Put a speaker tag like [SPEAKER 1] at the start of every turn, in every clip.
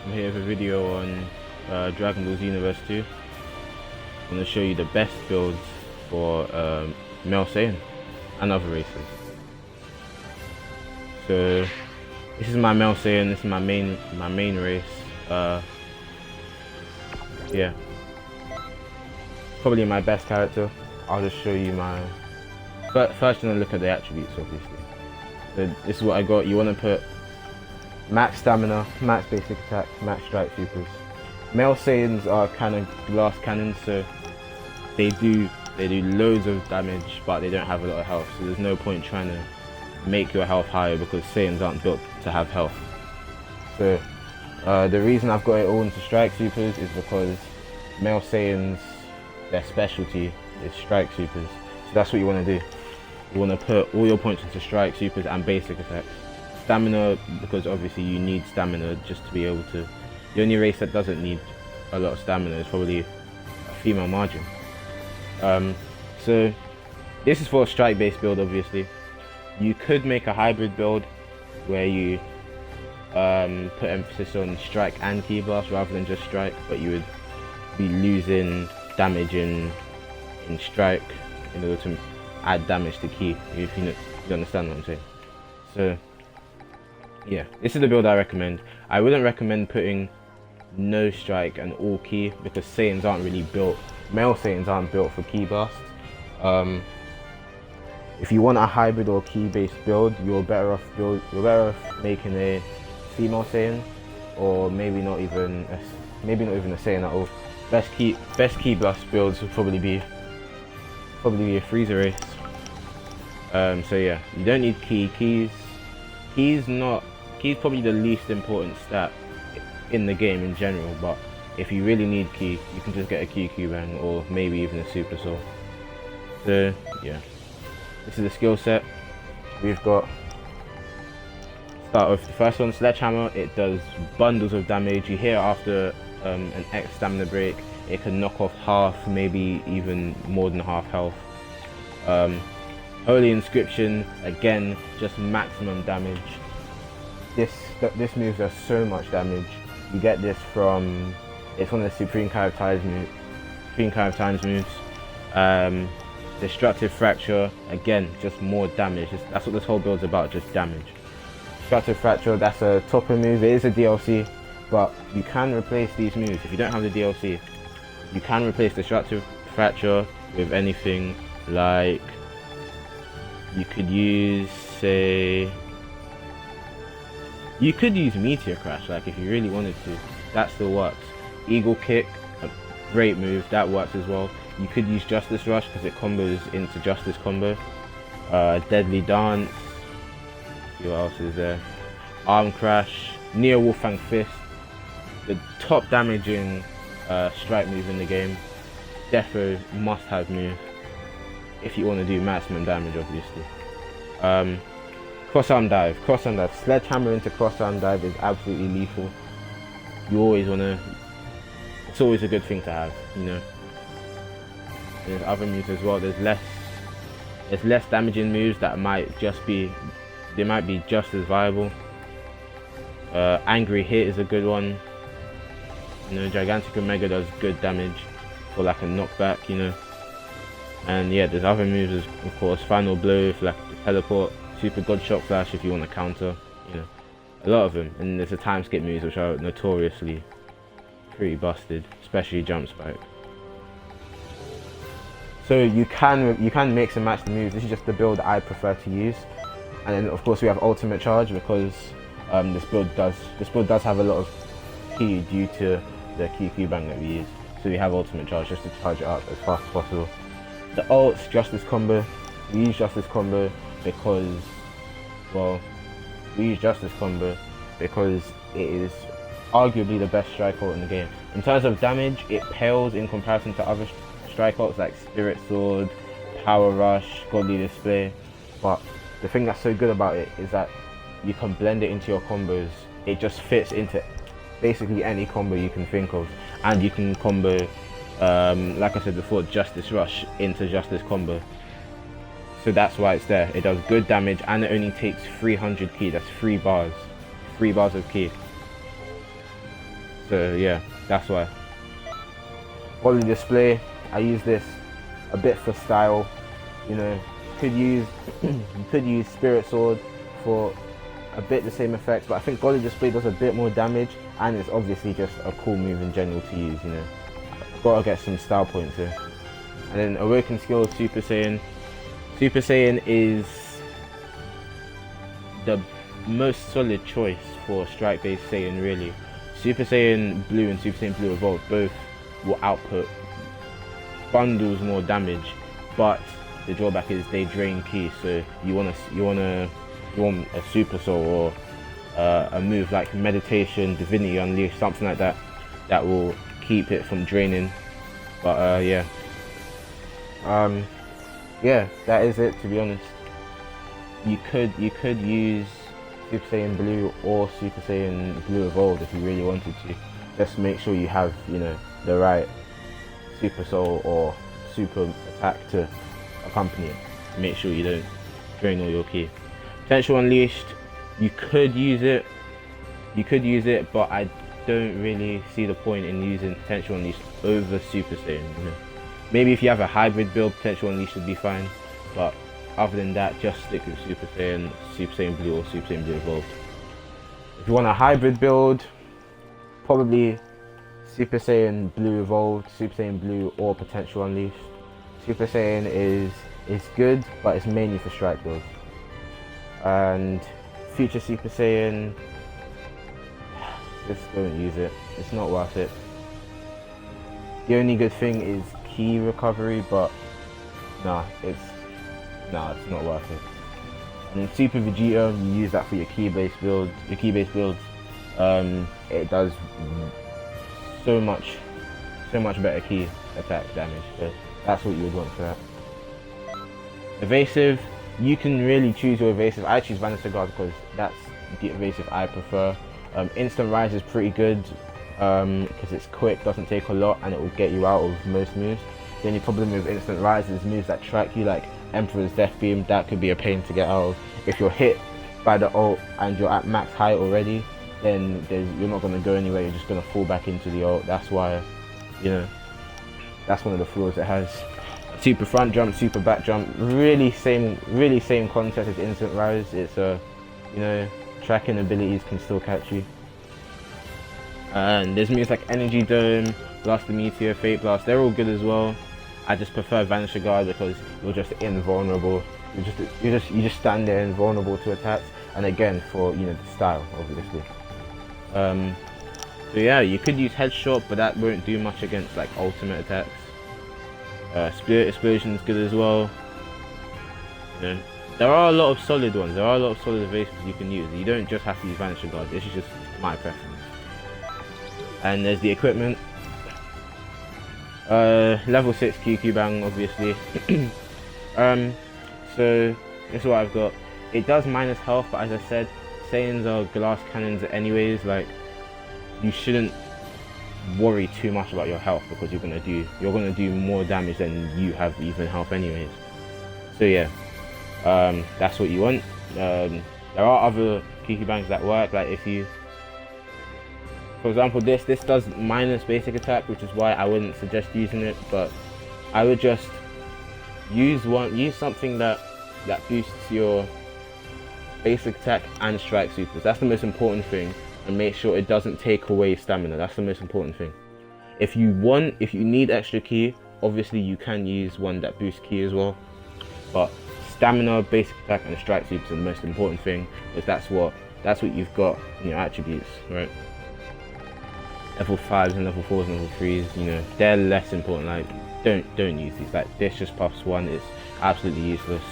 [SPEAKER 1] I'm here with a video on Dragon Ball Xenoverse 2. I'm going to show you the best builds for male Saiyan and other races. So this is my male Saiyan, this is my main race. Yeah, probably my best character. I'll just show you my... First I'm going to look at the attributes, obviously. So this is what I got. You want to put max stamina, max basic attack, max strike supers. Male Saiyans are kind of glass cannons, so they do loads of damage, but they don't have a lot of health. So there's no point trying to make your health higher because Saiyans aren't built to have health. So the reason I've got it all into strike supers is because male Saiyans, their specialty is strike supers. So that's what you want to do. You want to put all your points into strike supers and basic attacks. Stamina, because obviously you need stamina just to be able to... The only race that doesn't need a lot of stamina is probably a female margin. So this is for a strike based build, obviously. You could make a hybrid build where you put emphasis on strike and ki blast rather than just strike, but you would be losing damage in strike in order to add damage to ki, if you understand what I'm saying. So yeah, this is the build I recommend. I wouldn't recommend putting no strike and all ki because Saiyans aren't really built, male Saiyans aren't built for ki blast. If you want a hybrid or ki based build, you're better off making a female Saiyan, or maybe not even a Saiyan at all. Best ki blast builds would probably be a Freezer race. So yeah, you don't need ki. Ki's probably the least important stat in the game in general, but if you really need ki, you can just get a QQ bang or maybe even a super soul. So yeah, this is the skill set. We've got, start with the first one, Sledgehammer. It does bundles of damage. You hear after an X stamina break, it can knock off half, maybe even more than half health. Holy Inscription, again, just maximum damage. This move does so much damage. You get this from, it's one of the Supreme Kai of Times moves. Destructive Fracture, again, just more damage. That's what this whole build's about, just damage. Destructive Fracture, that's a topper move. It is a DLC, but you can replace these moves. If you don't have the DLC, you can replace Destructive Fracture with anything like, you could use, say, you could use Meteor Crash, like if you really wanted to. That still works. Eagle Kick, a great move, that works as well. You could use Justice Rush because it combos into Justice combo. Deadly Dance. See what else is there? Arm Crash, Neo Wolfang Fist. The top damaging strike move in the game. Defo must-have move if you want to do maximum damage, obviously. Cross-arm dive. Sledgehammer into cross-arm dive is absolutely lethal. You always want to... It's always a good thing to have, you know. There's other moves as well. There's less damaging moves that might just be... They might be just as viable. Angry Hit is a good one. You know, Gigantic Omega does good damage for like a knockback, you know. And yeah, there's other moves, of course. Final Blow for like the teleport. Super God Shock Flash if you want to counter, you know, a lot of them. And there's the time skip moves which are notoriously pretty busted, especially Jump Spike. So you can mix and match the moves. This is just the build that I prefer to use. And then of course we have Ultimate Charge because this build does have a lot of ki due to the QQ bang that we use. So we have Ultimate Charge just to charge it up as fast as possible. The ult's Justice Combo. We use Justice Combo because, well, it is arguably the best strike ult in the game. In terms of damage, it pales in comparison to other strike ults like Spirit Sword, Power Rush, Godly Display, but the thing that's so good about it is that you can blend it into your combos. It just fits into basically any combo you can think of, and you can combo, like I said before, Justice Rush into Justice combo. So that's why it's there. It does good damage and it only takes 300 ki. That's 3 bars of ki. So yeah, that's why. Body display, I use this a bit for style. You know, could use you could use Spirit Sword for a bit the same effects, but I think body display does a bit more damage, and it's obviously just a cool move in general to use. You know, gotta get some style points here. And then Awakened Skill Super Saiyan. Super Saiyan is the most solid choice for strike-based Saiyan, really. Super Saiyan Blue and Super Saiyan Blue Evolved both will output bundles more damage, but the drawback is they drain ki. So you want a Super Soul or a move like Meditation, Divinity Unleashed, something like that, that will keep it from draining. But yeah, that is it. To be honest, you could use Super Saiyan Blue or Super Saiyan Blue Evolved if you really wanted to. Just make sure you have, you know, the right Super Soul or Super Attack to accompany it. Make sure you don't drain all your ki. Potential Unleashed, you could use it, but I don't really see the point in using Potential Unleashed over Super Saiyan. You know? Maybe if you have a hybrid build, Potential Unleashed would be fine, but other than that, just stick with Super Saiyan Blue or Super Saiyan Blue Evolved. If you want a hybrid build, probably Super Saiyan Blue Evolved, Super Saiyan Blue or Potential Unleashed. Super Saiyan is good, but it's mainly for strike builds. And Future Super Saiyan, just don't use it. It's not worth it. The only good thing is ki recovery, but it's not worth it. And then Super Vegeta, you use that for your ki-based builds. It does so much better ki attack damage. So that's what you would want for that. Evasive, you can really choose your evasive. I choose Vanessa Guard because that's the evasive I prefer. Instant Rise is pretty good because it's quick, doesn't take a lot, and it will get you out of most moves. The only problem with Instant Rise is moves that track you, like Emperor's Death Beam. That could be a pain to get out of. If you're hit by the ult and you're at max height already, then you're not going to go anywhere. You're just going to fall back into the ult. That's why, you know, that's one of the flaws it has. Super front jump, super back jump, really same concept as Instant Rise. It's you know, tracking abilities can still catch you. And there's moves like Energy Dome, Blast the Meteor, Fate Blast. They're all good as well. I just prefer Vanish Guard because you're just invulnerable. You just stand there invulnerable to attacks. And again, for, you know, the style, obviously. So yeah, you could use Headshot, but that won't do much against like ultimate attacks. Spirit Explosion is good as well. You know, there are a lot of solid ones. There are a lot of solid evasives you can use. You don't just have to use Vanisher Guard. This is just my preference. And there's the equipment. Level 6 QQ Bang, obviously. So this is what I've got. It does minus health, but as I said, Saiyans are glass cannons anyways. Like, you shouldn't worry too much about your health because you're gonna do more damage than you have even health anyways. So yeah, that's what you want. There are other QQ Bangs that work. Like if you, for example, this does minus basic attack, which is why I wouldn't suggest using it. But I would just use something that boosts your basic attack and strike supers. That's the most important thing. And make sure it doesn't take away stamina. That's the most important thing. If you need extra ki, obviously you can use one that boosts ki as well. But stamina, basic attack, and strike supers are the most important thing, because that's what you've got in your attributes, right? Level 5s and level 4s and level 3s, you know, they're less important. Like, don't use these. Like, this just buffs 1. It's absolutely useless.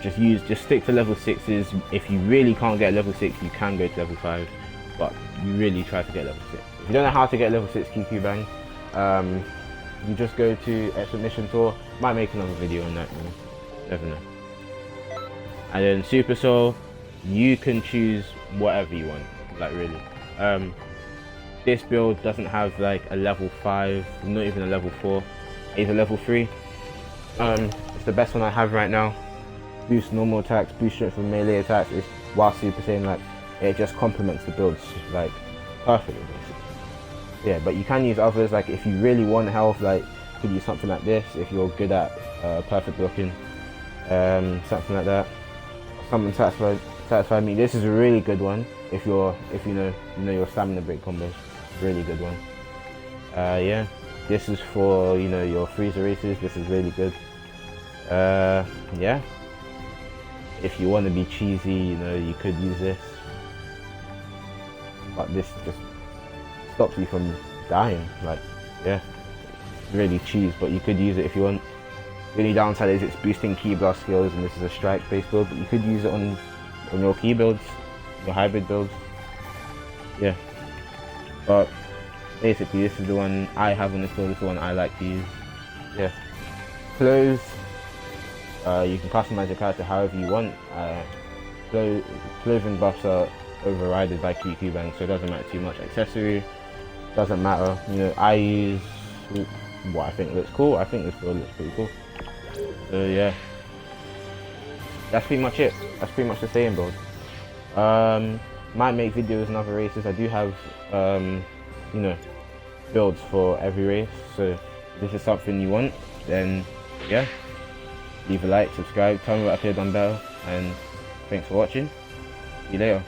[SPEAKER 1] Just stick to level 6s. If you really can't get level 6, you can go to level 5, but you really try to get level 6. If you don't know how to get level 6 QQ Bang, you just go to Expert Mission Tour. Might make another video on that, you know. Never know. And then Super Soul, you can choose whatever you want, like really. This build doesn't have like a level 5, not even a level 4. It's a level 3. It's the best one I have right now. Boost normal attacks, boost strength for melee attacks. While Super Saiyan, like, it just complements the builds like perfectly basically. Yeah, but you can use others, like if you really want health, like you could use something like this if you're good at perfect blocking, something like that. Something satisfied me. This is a really good one if you know your stamina break combos. Really good one. Yeah, this is for your freezer races. This is really good. Yeah, if you want to be cheesy, you could use this, but this just stops you from dying. Like, yeah, really cheese, but you could use it if you want. The only downside is it's boosting ki blast skills, and this is a strike based build, but you could use it on your ki builds, your hybrid builds. Yeah, but basically this is the one I have on this build. This is the one I like to use. Yeah, clothes. You can customize your character however you want. Clothing buffs are overridden by QQ Bang, so it doesn't matter too much. Accessory doesn't matter. I use what I think looks cool. I think this build looks pretty cool. So yeah, that's pretty much it. That's pretty much the Saiyan build. Might make videos in other races. I do have builds for every race. So if this is something you want, then yeah, leave a like, subscribe, tell me what I could have done better, and thanks for watching. See you later.